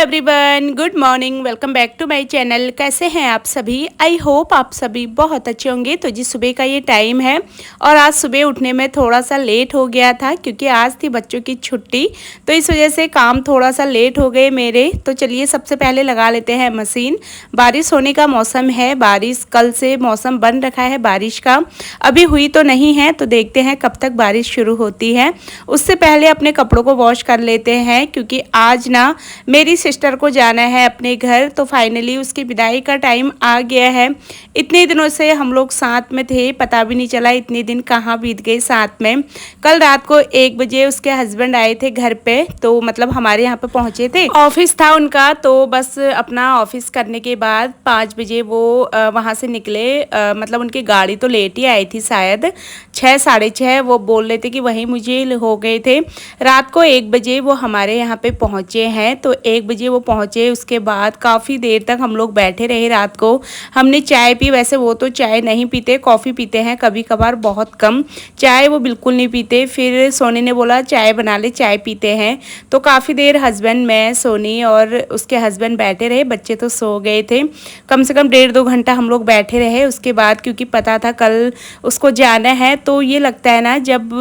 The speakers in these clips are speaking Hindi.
Everyone, good morning. Welcome back to my channel. कैसे हैं आप सभी? आई होप आप सभी बहुत अच्छे होंगे। तो जी सुबह का ये टाइम है और आज सुबह उठने में थोड़ा सा लेट हो गया था क्योंकि आज थी बच्चों की छुट्टी, तो इस वजह से काम थोड़ा सा लेट हो गए मेरे। तो चलिए सबसे पहले लगा लेते हैं मशीन। बारिश होने का मौसम है, बारिश कल से मौसम बन रखा है बारिश का, अभी हुई तो नहीं है, तो देखते हैं कब तक बारिश शुरू होती है। उससे पहले अपने कपड़ों को वॉश कर लेते हैं क्योंकि आज ना मेरी सिस्टर को जाना है अपने घर, तो फाइनली उसकी विदाई का टाइम आ गया है। इतने दिनों से हम लोग साथ में थे, पता भी नहीं चला इतने दिन कहाँ बीत गए साथ में। कल रात को 1 बजे उसके हस्बैंड आए थे घर पे, तो मतलब हमारे यहाँ पे पहुँचे थे, ऑफिस था उनका, तो बस अपना ऑफिस करने के बाद 5 बजे वो वहाँ से निकले। मतलब उनकी गाड़ी तो लेट ही आई थी, शायद 6 साढ़े 6 वो बोल रहे थे कि वहीं मुझे हो गए थे। रात को 1 बजे वो हमारे यहाँ पे पहुँचे हैं, तो 1 बजे वो पहुँचे। उसके बाद काफ़ी देर तक हम लोग बैठे रहे। रात को हमने चाय पी, वैसे वो तो चाय नहीं पीते, कॉफ़ी पीते हैं कभी कभार, बहुत कम, चाय वो बिल्कुल नहीं पीते। फिर सोनी ने बोला चाय बना ले, चाय पीते हैं। तो काफ़ी देर हस्बैंड, मैं, सोनी और उसके हस्बैंड बैठे रहे। बच्चे तो सो गए थे, कम से कम 1.5-2 घंटा हम लोग बैठे रहे। उसके बाद क्योंकि पता था कल उसको जाना है, तो ये लगता है ना जब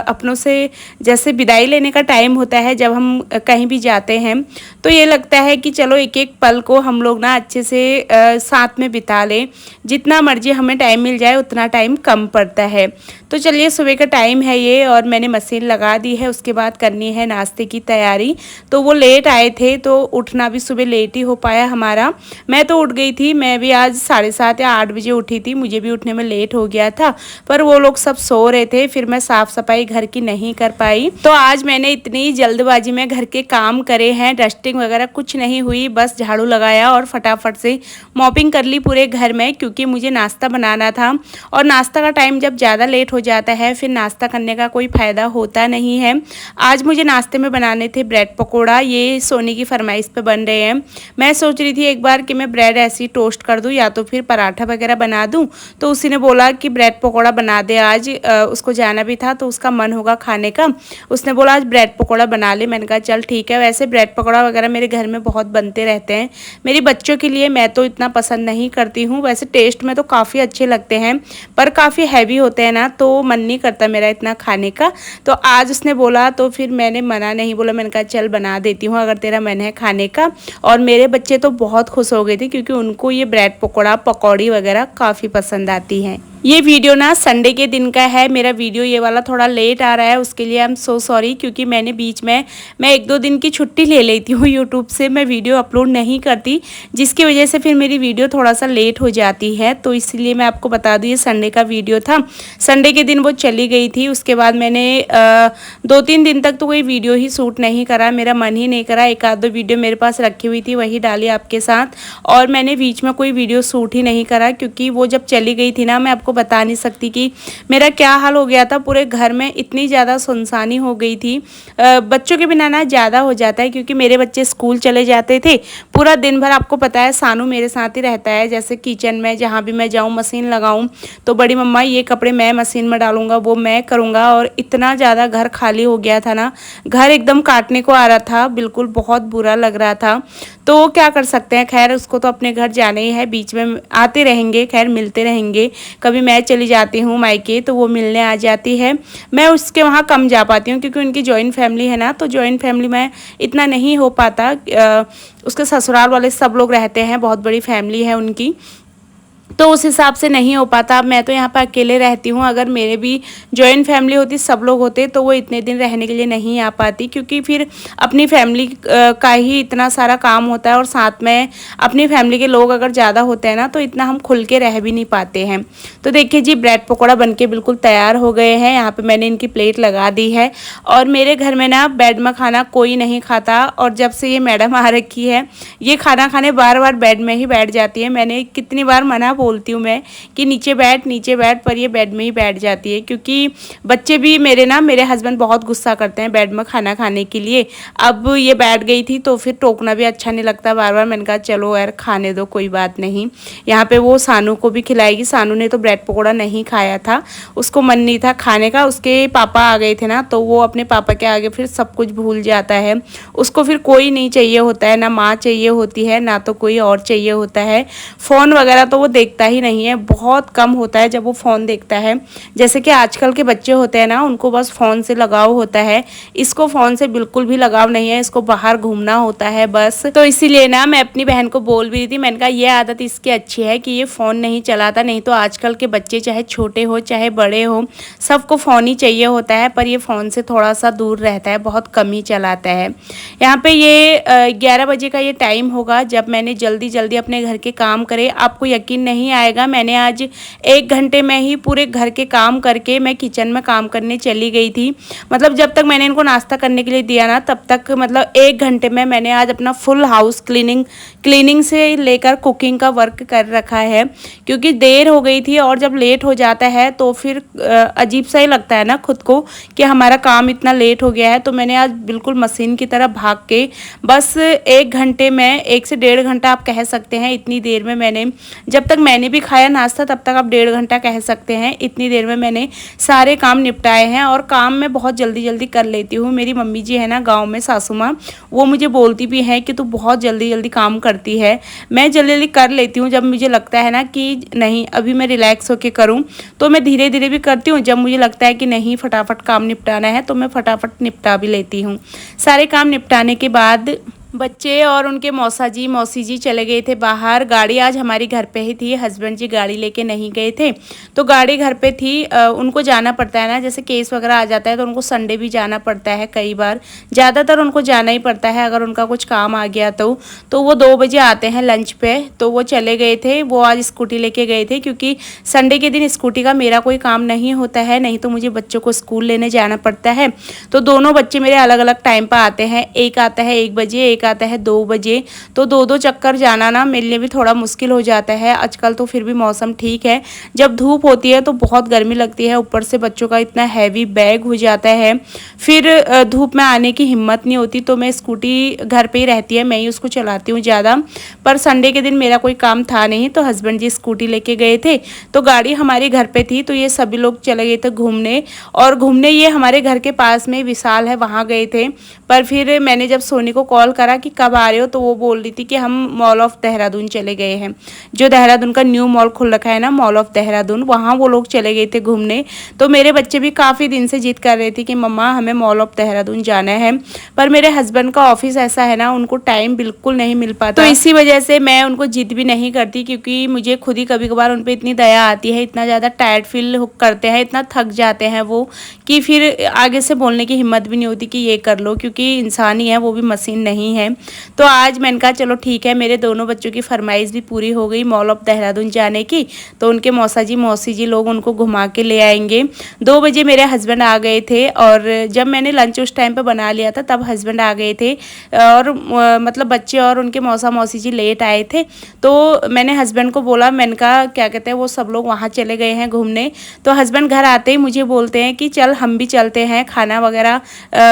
अपनों से जैसे विदाई लेने का टाइम होता है, जब हम कहीं भी जाते हैं, तो ये लगता है कि चलो एक एक पल को हम लोग ना अच्छे से साथ में बिता लें। जितना मर्जी हमें टाइम मिल जाए उतना टाइम कम पड़ता है। तो चलिए सुबह का टाइम है ये और मैंने मशीन लगा दी है। उसके बाद करनी है नाश्ते की तैयारी। तो वो लेट आए थे तो उठना भी सुबह लेट ही हो पाया हमारा। मैं तो उठ गई थी, मैं भी आज 7:30 या 8 बजे उठी थी, मुझे भी उठने में लेट हो गया था, पर वो लोग सब सो रहे थे। फिर मैं साफ़ सफाई घर की नहीं कर पाई। तो आज मैंने इतनी जल्दबाजी में घर के काम करे हैं, डस्टिंग वगैरह कुछ नहीं हुई, बस झाड़ू लगाया और फटाफट से मॉपिंग कर ली पूरे घर में, क्योंकि मुझे नाश्ता बनाना था। और नाश्ता का टाइम जब ज़्यादा लेट हो जाता है फिर नाश्ता करने का कोई फ़ायदा होता नहीं है। आज मुझे नाश्ते में बनाने थे ब्रेड पकौड़ा, ये सोनी की फरमाइश पे बन रहे हैं। मैं सोच रही थी एक बार कि मैं ब्रेड ऐसी टोस्ट कर दूं या तो फिर पराठा वगैरह बना दूं, तो उसी ने बोला कि ब्रेड पकौड़ा बना दे आज। उसको जाना भी था तो उसका मन होगा खाने का, उसने बोला आज ब्रेड पकौड़ा बना ले। मैंने कहा चल ठीक है। वैसे ब्रेड पकौड़ा वगैरह मेरे घर में बहुत बनते रहते हैं, मेरी बच्चों के लिए मैं तो इतना पसंद नहीं करती हूँ। वैसे टेस्ट में तो काफ़ी अच्छे लगते हैं पर काफ़ी हैवी होते हैं ना, तो मन नहीं करता मेरा इतना खाने का। तो आज उसने बोला तो फिर मैंने मना नहीं बोला, मैंने कहा चल बना देती हूँ अगर तेरा मन है खाने का। और मेरे बच्चे तो बहुत खुश हो गए थे क्योंकि उनको ये ब्रेड पकौड़ा पकौड़ी वगैरह काफ़ी पसंद आती हैं। ये वीडियो ना संडे के दिन का है, मेरा वीडियो ये वाला थोड़ा लेट आ रहा है, उसके लिए आई एम सो सॉरी, क्योंकि मैंने बीच में मैं 1-2 दिन की छुट्टी ले लेती हूँ यूट्यूब से, मैं वीडियो अपलोड नहीं करती, जिसकी वजह से फिर मेरी वीडियो थोड़ा सा लेट हो जाती है। तो इसलिए मैं आपको बता दूँ ये संडे का वीडियो था, संडे के दिन वो चली गई थी। उसके बाद मैंने 2-3 दिन तक तो कोई वीडियो ही शूट नहीं करा, मेरा मन ही नहीं करा। 1-2 वीडियो मेरे पास रखी हुई थी वही डाली आपके साथ, और मैंने बीच में कोई वीडियो शूट ही नहीं करा क्योंकि वो जब चली गई थी ना, मैं आपको बता नहीं सकती कि मेरा क्या हाल हो गया था। पूरे घर में इतनी ज़्यादा सुनसानी हो गई थी। बच्चों के बिना ना ज़्यादा हो जाता है क्योंकि मेरे बच्चे स्कूल चले जाते थे। पूरा दिन भर आपको पता है सानू मेरे साथ ही रहता है, जैसे किचन में जहाँ भी मैं जाऊँ मशीन लगाऊँ तो बड़ी मम्मा ये कपड़े मैं मशीन में डालूँगा, वो मैं करूँगा। और इतना ज़्यादा घर खाली हो गया था ना, घर एकदम काटने को आ रहा था, बिल्कुल बहुत बुरा लग रहा था। तो क्या कर सकते हैं, खैर उसको तो अपने घर जाना ही है, बीच में आते रहेंगे, खैर मिलते रहेंगे। कभी मैं चली जाती हूँ मायके तो वो मिलने आ जाती है, मैं उसके वहाँ कम जा पाती हूँ क्योंकि उनकी जॉइंट फैमिली है ना, तो जॉइंट फैमिली में इतना नहीं हो पाता। उसके ससुराल वाले सब लोग रहते हैं, बहुत बड़ी फैमिली है उनकी, तो उस हिसाब से नहीं हो पाता। अब मैं तो यहाँ पर अकेले रहती हूँ, अगर मेरे भी जॉइंट फैमिली होती, सब लोग होते, तो वो इतने दिन रहने के लिए नहीं आ पाती क्योंकि फिर अपनी फैमिली का ही इतना सारा काम होता है और साथ में अपनी फैमिली के लोग अगर ज़्यादा होते हैं ना तो इतना हम खुल के रह भी नहीं पाते हैं। तो देखिए जी ब्रेड पकौड़ा बनके बिल्कुल तैयार हो गए हैं। यहाँ पर मैंने इनकी प्लेट लगा दी है और मेरे घर में ना बेड में खाना कोई नहीं खाता, और जब से ये मैडम आ रखी है ये खाना खाने बार बार बेड में ही बैठ जाती है। मैंने कितनी बार मना बोल बोलती हूँ मैं कि नीचे बैठ, पर ये बेड में ही बैठ जाती है, क्योंकि बच्चे भी मेरे हस्बैंड बहुत गुस्सा करते हैं बेड में खाना खाने के लिए। अब ये बैठ गई थी तो फिर टोकना भी अच्छा नहीं लगता बार बार। मैंने कहा चलो यार खाने दो, कोई बात नहीं। यहाँ पे वो सानू को भी खिलाएगी। सानू ने तो ब्रेड पकौड़ा नहीं खाया था, उसको मन नहीं था खाने का। उसके पापा आ गए थे ना, तो वो अपने पापा के आगे फिर सब कुछ भूल जाता है। उसको फिर कोई नहीं चाहिए होता है, ना माँ चाहिए होती है, ना तो कोई और चाहिए होता है। फ़ोन वगैरह तो वो देखता ही नहीं है, बहुत कम होता है जब वो फ़ोन देखता है। जैसे कि आजकल के बच्चे होते हैं ना, उनको बस फ़ोन से लगाव होता है। इसको फ़ोन से बिल्कुल भी लगाव नहीं है, इसको बाहर घूमना होता है बस। तो इसीलिए ना मैं अपनी बहन को बोल भी रही थी, मैंने कहा ये आदत इसकी अच्छी है कि ये फ़ोन नहीं चलाता, नहीं तो आजकल के बच्चे चाहे छोटे हो चाहे बड़े हो, सबको फ़ोन ही चाहिए होता है। पर ये फ़ोन से थोड़ा सा दूर रहता है, बहुत कम ही चलाता है। यहाँ पे ये 11 बजे का ये टाइम होगा जब मैंने जल्दी जल्दी अपने घर के काम करे। आपको यकीन नहीं आएगा, मैंने आज 1 घंटे में ही पूरे घर के काम करके मैं किचन में काम करने चली गई थी। मतलब जब तक मैंने इनको नाश्ता करने के लिए दिया ना, तब तक मतलब 1 घंटे में मैंने आज अपना फुल हाउस क्लीनिंग से लेकर कुकिंग का वर्क कर रखा है, क्योंकि देर हो गई थी। और जब लेट हो जाता है तो फिर अजीब सा ही लगता है ना खुद को कि हमारा काम इतना लेट हो गया है। तो मैंने आज बिल्कुल मशीन की तरह भाग के बस 1 घंटे में, 1 से 1.5 घंटा आप कह सकते हैं, इतनी देर में मैंने, जब तक मैंने भी खाया नाश्ता तब तक आप 1.5 घंटा कह सकते हैं, इतनी देर में मैंने सारे काम निपटाए हैं। और काम मैं बहुत जल्दी जल्दी कर लेती हूँ। मेरी मम्मी जी है ना गाँव में, सासू माँ, वो मुझे बोलती भी हैं कि तू बहुत जल्दी जल्दी काम करती है। मैं जल्दी जल्दी कर लेती हूँ। जब मुझे लगता है ना कि नहीं अभी मैं रिलैक्स होके करूँ तो मैं धीरे धीरे भी करती हूँ। जब मुझे लगता है कि नहीं फटाफट काम निपटाना है तो मैं फटाफट निपटा भी लेती हूँ। सारे काम निपटाने के बाद बच्चे और उनके मौसी जी चले गए थे बाहर। गाड़ी आज हमारी घर पे ही थी, हस्बैंड जी गाड़ी लेके नहीं गए थे, तो गाड़ी घर पे थी। उनको जाना पड़ता है ना, जैसे केस वगैरह आ जाता है तो उनको संडे भी जाना पड़ता है। कई बार, ज़्यादातर उनको जाना ही पड़ता है अगर उनका कुछ काम आ गया तो वो 2 बजे आते हैं लंच पे। तो वो चले गए थे, वो आज स्कूटी लेके गए थे, क्योंकि संडे के दिन स्कूटी का मेरा कोई काम नहीं होता है, नहीं तो मुझे बच्चों को स्कूल लेने जाना पड़ता है। तो दोनों बच्चे मेरे अलग अलग टाइम पर आते हैं, एक आता है 1 बजे, एक आता है 2 बजे। तो 2 चक्कर जाना ना मेरे लिए भी थोड़ा मुश्किल हो जाता है। आजकल तो फिर भी मौसम ठीक है, जब धूप होती है तो बहुत गर्मी लगती है, ऊपर से बच्चों का इतना हैवी बैग हो जाता है, फिर धूप में आने की हिम्मत नहीं होती। तो मैं स्कूटी घर पे ही रहती है, मैं ही उसको चलाती हूँ ज़्यादा। पर संडे के दिन मेरा कोई काम था नहीं, तो हस्बैंड जी स्कूटी लेके गए थे, तो गाड़ी हमारे घर पे थी। तो ये सभी लोग चले गए थे घूमने, और घूमने ये हमारे घर के पास में विशाल है, वहाँ गए थे। पर फिर मैंने जब सोनी को कॉल करा कि कब आ रहे हो, तो वो बोल रही थी कि हम मॉल ऑफ देहरादून चले गए हैं, जो देहरादून का न्यू मॉल खुल रखा है ना, मॉल ऑफ देहरादून, वहाँ वो लोग चले गए थे घूमने। तो मेरे बच्चे भी काफ़ी दिन से जिद कर रहे थे कि मम्मा हमें मॉल ऑफ देहरादून जाना है। पर मेरे हस्बैंड का ऑफिस ऐसा है ना, उनको टाइम बिल्कुल नहीं मिल पाता, तो इसी वजह से मैं उनको जिद भी नहीं करती, क्योंकि मुझे खुद ही कभी कभार उन पर इतनी दया आती है, इतना ज़्यादा टायर्ड फील करते हैं, इतना थक जाते हैं वो, कि फिर आगे से बोलने की हिम्मत भी नहीं होती कि ये कर लो, क्योंकि इंसान ही है, वो भी मशीन नहीं है। तो आज मैंने कहा चलो ठीक है, मेरे दोनों बच्चों की फरमाइश भी पूरी हो गई मॉल ऑफ देहरादून जाने की, तो उनके मौसी जी लोग उनको घुमा के ले आएंगे। 2 बजे मेरे हस्बैंड आ गए थे, और जब मैंने लंच उस टाइम पे बना लिया था तब हस्बैंड आ गए थे, और मतलब बच्चे और उनके मौसी जी लेट आए थे। तो मैंने हस्बैंड को बोला, मैंने कहा क्या कहते हैं वो सब लोग वहाँ चले गए हैं घूमने। तो हस्बैंड घर आते ही मुझे बोलते हैं कि चल हम भी चलते हैं, खाना वगैरह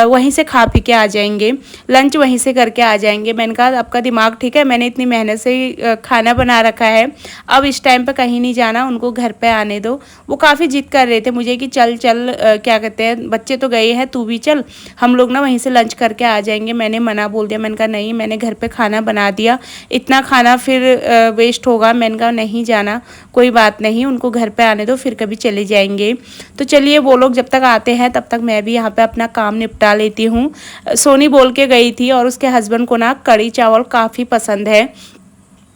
वहीं से खा पी के आ जाएंगे, लंच वहीं से करके आ जाएंगे। मैंने कहा आपका दिमाग ठीक है, मैंने इतनी मेहनत से खाना बना रखा है, अब इस टाइम पे कहीं नहीं जाना, उनको घर पे आने दो। वो काफ़ी जिद कर रहे थे मुझे कि चल क्या कहते हैं बच्चे तो गए हैं, तू भी चल, हम लोग ना वहीं से लंच करके आ जाएंगे। मैंने मना बोल दिया, मैंने कहा नहीं, मैंने घर पे खाना बना दिया, इतना खाना फिर वेस्ट होगा। मैंने कहा नहीं जाना, कोई बात नहीं, उनको घर पे आने दो, फिर कभी चले जाएंगे। तो चलिए वो लोग जब तक आते हैं तब तक मैं भी यहाँ पे अपना काम निपटा लेती हूँ। सोनी बोल के गई थी, और उसके हस्बैंड को ना कढ़ी चावल काफ़ी पसंद है।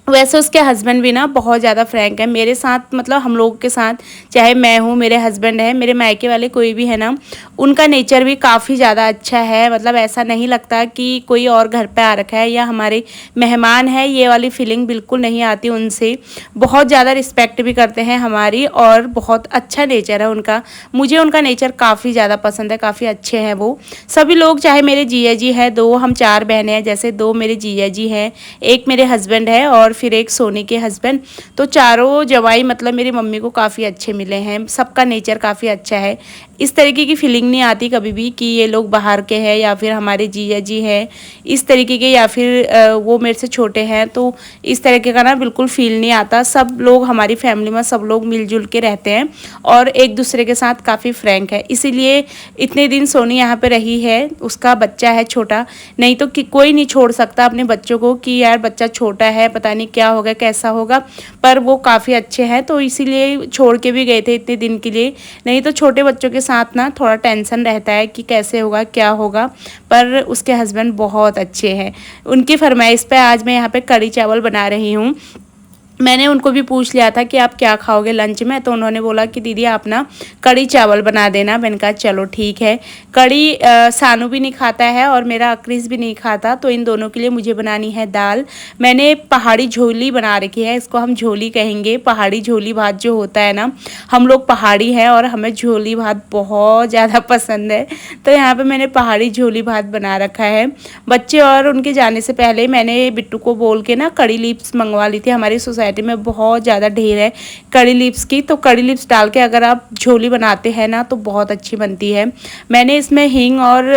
वैसे उसके हस्बैंड भी ना बहुत ज़्यादा फ्रैंक है मेरे साथ, मतलब हम लोगों के साथ, चाहे मैं हूँ, मेरे हस्बैंड है, मेरे मायके वाले कोई भी है ना, उनका नेचर भी काफ़ी ज़्यादा अच्छा है। मतलब ऐसा नहीं लगता कि कोई और घर पे आ रखा है या हमारे मेहमान है, ये वाली फीलिंग बिल्कुल नहीं आती उनसे। बहुत ज़्यादा रिस्पेक्ट भी करते हैं हमारी, और बहुत अच्छा नेचर है उनका। मुझे उनका नेचर काफ़ी ज़्यादा पसंद है, काफ़ी अच्छे हैं वो सभी लोग। चाहे मेरे जीजा जी है, 2 हम 4 बहनें हैं, जैसे 2 मेरे जीजा जी हैं, एक मेरे हस्बैंड है, और फिर एक सोनी के हस्बैंड। तो चारों जवाई मतलब मेरी मम्मी को काफ़ी अच्छे मिले हैं, सबका नेचर काफ़ी अच्छा है। इस तरीके की फीलिंग नहीं आती कभी भी कि ये लोग बाहर के हैं या फिर हमारे जीजा जी हैं इस तरीके के, या फिर वो मेरे से छोटे हैं, तो इस तरीके का ना बिल्कुल फील नहीं आता। सब लोग हमारी फैमिली में सब लोग मिलजुल के रहते हैं और एक दूसरे के साथ काफ़ी फ्रैंक है, इसीलिए इतने दिन सोनी यहाँ पे रही है। उसका बच्चा है छोटा, नहीं तो कोई नहीं छोड़ सकता अपने बच्चों को कि यार बच्चा छोटा है पता नहीं क्या होगा कैसा होगा, पर वो काफ़ी अच्छे हैं तो इसीलिए छोड़ के भी गए थे इतने दिन के लिए। नहीं तो छोटे बच्चों के साथ ना थोड़ा टेंशन रहता है कि कैसे होगा क्या होगा, पर उसके हस्बैंड बहुत अच्छे हैं। उनकी फरमाइश पे आज मैं यहाँ पे कढ़ी चावल बना रही हूँ। मैंने उनको भी पूछ लिया था कि आप क्या खाओगे लंच में, तो उन्होंने बोला कि दीदी आप ना कढ़ी चावल बना देना। मैंने कहा चलो ठीक है। कढ़ी सानू भी नहीं खाता है और मेरा अक्रिस भी नहीं खाता, तो इन दोनों के लिए मुझे बनानी है दाल। मैंने पहाड़ी झोली बना रखी है, इसको हम झोली कहेंगे। पहाड़ी झोली भात जो होता है ना, हम लोग पहाड़ी हैं और हमें झोली भात बहुत ज़्यादा पसंद है, तो यहाँ पर मैंने पहाड़ी झोली भात बना रखा है। बच्चे और उनके जाने से पहले मैंने बिट्टू को बोल के ना कड़ी लीव्स मंगवा ली थी। हमारी सोसाइटी में बहुत ज़्यादा ढेर है कड़ी लीव्स की, तो कड़ी लीव्स डाल के अगर आप झोली बनाते हैं ना तो बहुत अच्छी बनती है। मैंने इसमें हींग और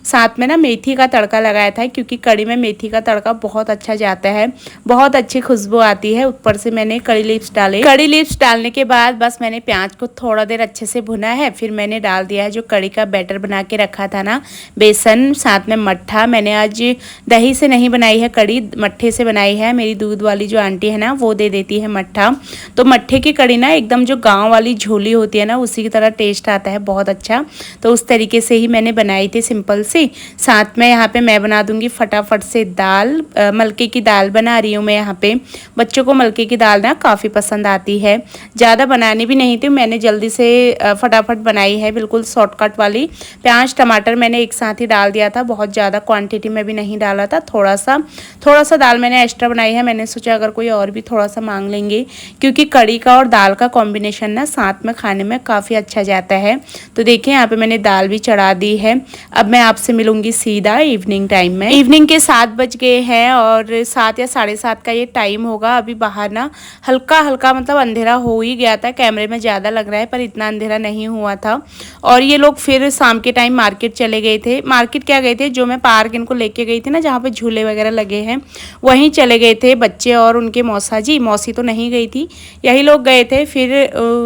साथ में ना मेथी का तड़का लगाया था, क्योंकि कड़ी में मेथी का तड़का बहुत अच्छा जाता है, बहुत अच्छी खुशबू आती है। ऊपर से मैंने कड़ी लीव्स डाले। कड़ी लीव्स डालने के बाद बस मैंने प्याज को थोड़ा देर अच्छे से भुना है, फिर मैंने डाल दिया है जो कड़ी का बैटर बना के रखा था ना, बेसन साथ में मट्ठा। मैंने आज दही से नहीं बनाई है कड़ी, मट्ठे से बनाई है। मेरी दूध वाली जो आंटी है ना वो दे देती है मट्ठा, तो मट्ठे की कड़ी ना एकदम जो गांव वाली झोली होती है ना उसी की तरह टेस्ट आता है, बहुत अच्छा। तो उस तरीके से ही मैंने बनाई थी सिंपल सी। साथ में यहाँ पे मैं बना दूंगी फटाफट से दाल, मलके की दाल बना रही हूँ मैं यहाँ पे। बच्चों को मलके की दाल ना काफ़ी पसंद आती है, ज़्यादा बनानी भी नहीं थी, मैंने जल्दी से फटाफट बनाई है, बिल्कुल शॉर्टकट वाली। प्याज टमाटर मैंने एक साथ ही डाल दिया था, बहुत ज़्यादा क्वांटिटी में भी नहीं डाला था, थोड़ा सा दाल मैंने एक्स्ट्रा बनाई है। मैंने सोचा अगर कोई और भी थोड़ा सा मांग लेंगे, क्योंकि कड़ी का और दाल का कॉम्बिनेशन ना साथ में खाने में काफ़ी अच्छा जाता है। तो देखिए यहाँ पे मैंने दाल भी चढ़ा दी है। अब मैं आपसे मिलूंगी सीधा इवनिंग टाइम में। इवनिंग के 7 बज गए हैं और 7 या 7:30 का ये टाइम होगा। अभी बाहर ना हल्का हल्का मतलब अंधेरा हो ही गया था, कैमरे में ज़्यादा लग रहा है पर इतना अंधेरा नहीं हुआ था। और ये लोग फिर शाम के टाइम मार्केट चले गए थे। मार्केट क्या गए थे, जो मैं पार्क इनको लेके गई थी ना जहाँ पे झूले वगैरह लगे हैं, वहीं चले गए थे बच्चे और उनके मौसा जी। मौसी तो नहीं गई थी, यही लोग गए थे। फिर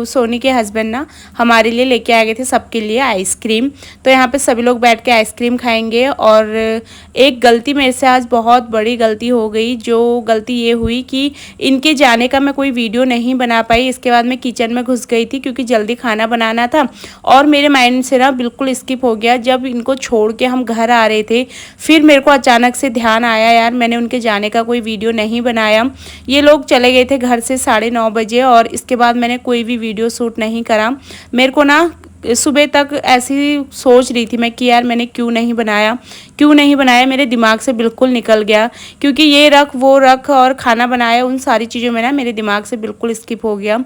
सोनी के हस्बैंड ना हमारे लिए लेके आ गए थे सबके लिए आइसक्रीम, तो यहाँ पे सभी लोग बैठ के आइसक्रीम खाएंगे। और एक गलती मेरे से आज बहुत बड़ी गलती हो गई, जो गलती ये हुई कि इनके जाने का मैं कोई वीडियो नहीं बना पाई। इसके बाद मैं किचन में घुस गई थी क्योंकि जल्दी खाना बनाना था, और मेरे माइंड से ना बिल्कुल स्किप हो गया। जब इनको छोड़ के हम घर आ रहे थे, फिर मेरे को अचानक से ध्यान आया यार मैंने उनके जाने का कोई वीडियो नहीं बनाया। ये लोग चले गए थे घर से 9:30 बजे, और इसके बाद मैंने कोई भी वीडियो शूट नहीं करा। मेरे को ना सुबह तक ऐसी सोच रही थी मैं कि यार मैंने क्यों नहीं बनाया, मेरे दिमाग से बिल्कुल निकल गया, क्योंकि ये रख वो रख और खाना बनाया, उन सारी चीज़ों में ना मेरे दिमाग से बिल्कुल स्किप हो गया।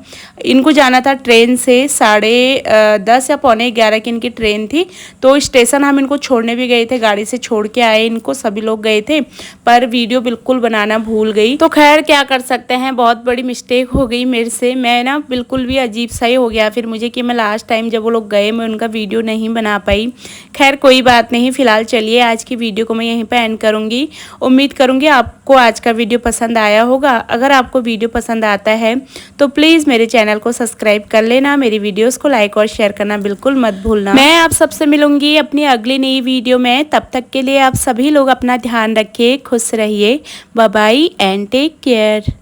इनको जाना था ट्रेन से 10:30 या 11:15 की इनकी ट्रेन थी, तो स्टेशन हम इनको छोड़ने भी गए थे, गाड़ी से छोड़ के आए इनको, सभी लोग गए थे, पर वीडियो बिल्कुल बनाना भूल गई। तो खैर क्या कर सकते हैं, बहुत बड़ी मिस्टेक हो गई मेरे से। मैं ना बिल्कुल भी अजीब सा ही हो गया फिर मुझे कि मैं लास्ट टाइम जब वो लोग गए मैं उनका वीडियो नहीं बना पाई। खैर कोई बात नहीं, फिलहाल चलिए आज की वीडियो को मैं यहीं पे एंड करूँगी। उम्मीद करूँगी आपको आज का वीडियो पसंद आया होगा। अगर आपको वीडियो पसंद आता है तो प्लीज़ मेरे चैनल को सब्सक्राइब कर लेना, मेरी वीडियोस को लाइक और शेयर करना बिल्कुल मत भूलना। मैं आप सबसे मिलूंगी अपनी अगली नई वीडियो में, तब तक के लिए आप सभी लोग अपना ध्यान रखिए, खुश रहिए, bye bye and take care.